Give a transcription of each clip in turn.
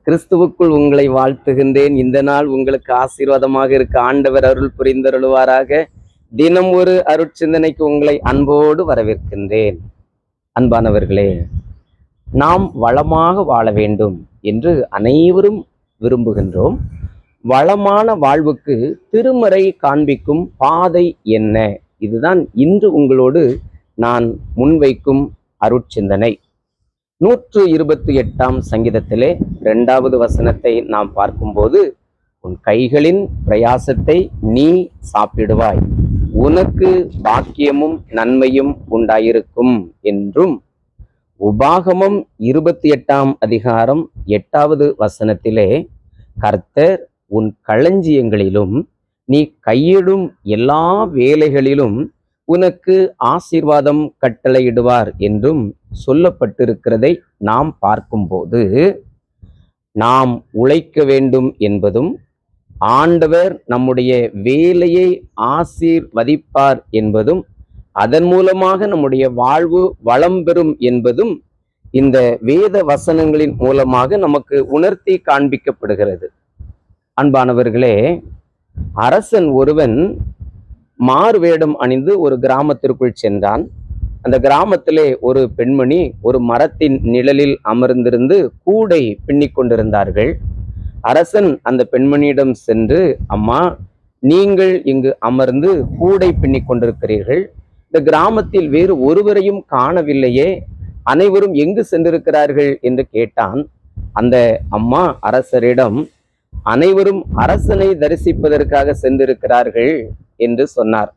கிறிஸ்துவுக்குள் உங்களை வாழ்த்துகின்றேன். இந்த நாள் உங்களுக்கு ஆசீர்வாதமாக இருக்க ஆண்டவர் அருள் புரிந்தருளுவாராக. தினம் ஒரு அருட்சிந்தனைக்கு உங்களை அன்போடு வரவேற்கின்றேன். அன்பானவர்களே, நாம் வளமாக வாழ வேண்டும் என்று அனைவரும் விரும்புகின்றோம். வளமான வாழ்வுக்கு திருமறை காண்பிக்கும் பாதை என்ன? இதுதான் இன்று உங்களோடு நான் முன்வைக்கும் அருட்சிந்தனை. 128ஆம் சங்கீதத்திலே 2வது வசனத்தை நாம் பார்க்கும்போது, உன் கைகளின் பிரயாசத்தை நீ சாப்பிடுவாய், உனக்கு பாக்கியமும் நன்மையும் உண்டாயிருக்கும் என்றும், உபாகமம் 28ஆம் அதிகாரம் 8வது வசனத்திலே, கர்த்தர் உன் களஞ்சியங்களிலும் நீ கையிடும் எல்லா வேலைகளிலும் உனக்கு ஆசீர்வாதம் கட்டளையிடுவார் என்றும் சொல்லப்பட்டிருக்கிறதை நாம் பார்க்கும்போது, நாம் உழைக்க வேண்டும் என்பதும், ஆண்டவர் நம்முடைய வேலையை ஆசீர்வதிப்பார் என்பதும், அதன் மூலமாக நம்முடைய வாழ்வு வளம் பெறும் என்பதும் இந்த வேத வசனங்களின் மூலமாக நமக்கு உணர்த்தி காண்பிக்கப்படுகிறது. அன்பானவர்களே, அரசன் ஒருவன் மாறு வேடம் அணிந்து ஒரு கிராமத்திற்குள் சென்றான். அந்த கிராமத்திலே ஒரு பெண்மணி ஒரு மரத்தின் நிழலில் அமர்ந்திருந்து கூடை பின்னிக் கொண்டிருந்தார்கள். அரசன் அந்த பெண்மணியிடம் சென்று, அம்மா, நீங்கள் இங்கு அமர்ந்து கூடை பின்னிக் கொண்டிருக்கிறீர்கள், இந்த கிராமத்தில் வேறு ஒருவரையும் காணவில்லையே, அனைவரும் எங்கு சென்றிருக்கிறார்கள் என்று கேட்டான். அந்த அம்மா அரசரிடம், அனைவரும் அரசனை தரிசிப்பதற்காக சென்றிருக்கிறார்கள் என்று சொன்னார்.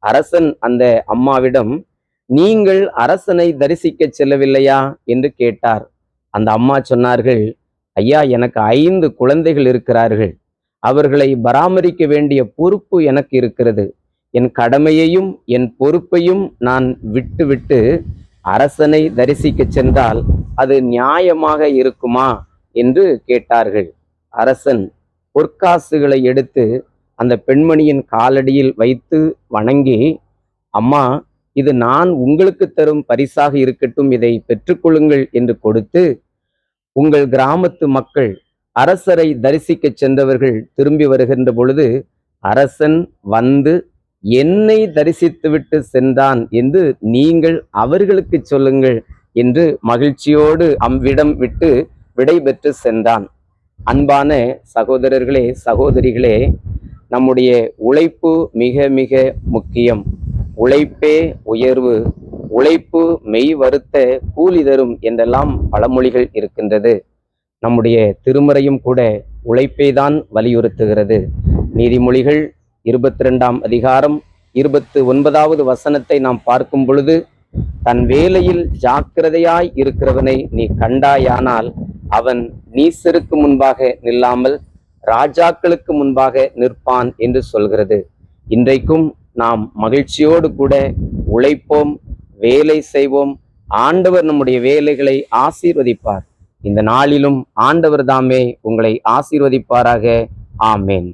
அரசன் அந்த அம்மாவிடம், நீங்கள் அரசனை தரிசிக்க செல்லவில்லையா என்று கேட்டார். அந்த அம்மா சொன்னார்கள், ஐயா, எனக்கு 5 குழந்தைகள் இருக்கிறார்கள், அவர்களை பராமரிக்க வேண்டிய பொறுப்பு எனக்கு இருக்கிறது. என் கடமையையும் என் பொறுப்பையும் நான் விட்டுவிட்டு அரசனை தரிசிக்க சென்றால் அது நியாயமாக இருக்குமா என்று கேட்டார்கள். அரசன் பொற்காசுகளை எடுத்து அந்த பெண்மணியின் காலடியில் வைத்து வணங்கி, அம்மா, இது நான் உங்களுக்கு தரும் பரிசாக இருக்கட்டும், இதை பெற்றுக்கொள்ளுங்கள் என்று கொடுத்து, உங்கள் கிராமத்து மக்கள் அரசரை தரிசிக்க சென்றவர்கள் திரும்பி வருகின்ற பொழுது, அரசன் வந்து என்னை தரிசித்துவிட்டு சென்றான் என்று நீங்கள் அவர்களுக்கு சொல்லுங்கள் என்று மகிழ்ச்சியோடு அவ்விடம் விட்டு விடை பெற்று சென்றான். அன்பான சகோதரர்களே, சகோதரிகளே, நம்முடைய உழைப்பு மிக மிக முக்கியம். உழைப்பே உயர்வு, உழைப்பு மெய் வருத்த கூலி தரும் என்றெல்லாம் பழமொழிகள் இருக்கின்றது. நம்முடைய திருமறையும் கூட உழைப்பை தான் வலியுறுத்துகிறது. நீதிமொழிகள் 22ஆம் அதிகாரம் 29வது வசனத்தை நாம் பார்க்கும் பொழுது, தன் வேலையில் ஜாக்கிரதையாய் இருக்கிறவனை நீ கண்டாயானால் அவன் நீசருக்கு முன்பாக நில்லாமல் ராஜாக்களுக்கு முன்பாக நிற்பான் என்று சொல்கிறது. இன்றைக்கும் நாம் மகிழ்ச்சியோடு கூட உழைப்போம், வேலை செய்வோம். ஆண்டவர் நம்முடைய வேலைகளை ஆசீர்வதிப்பார். இந்த நாளிலும் ஆண்டவர் தாமே உங்களை ஆசீர்வதிப்பாராக. ஆமேன்.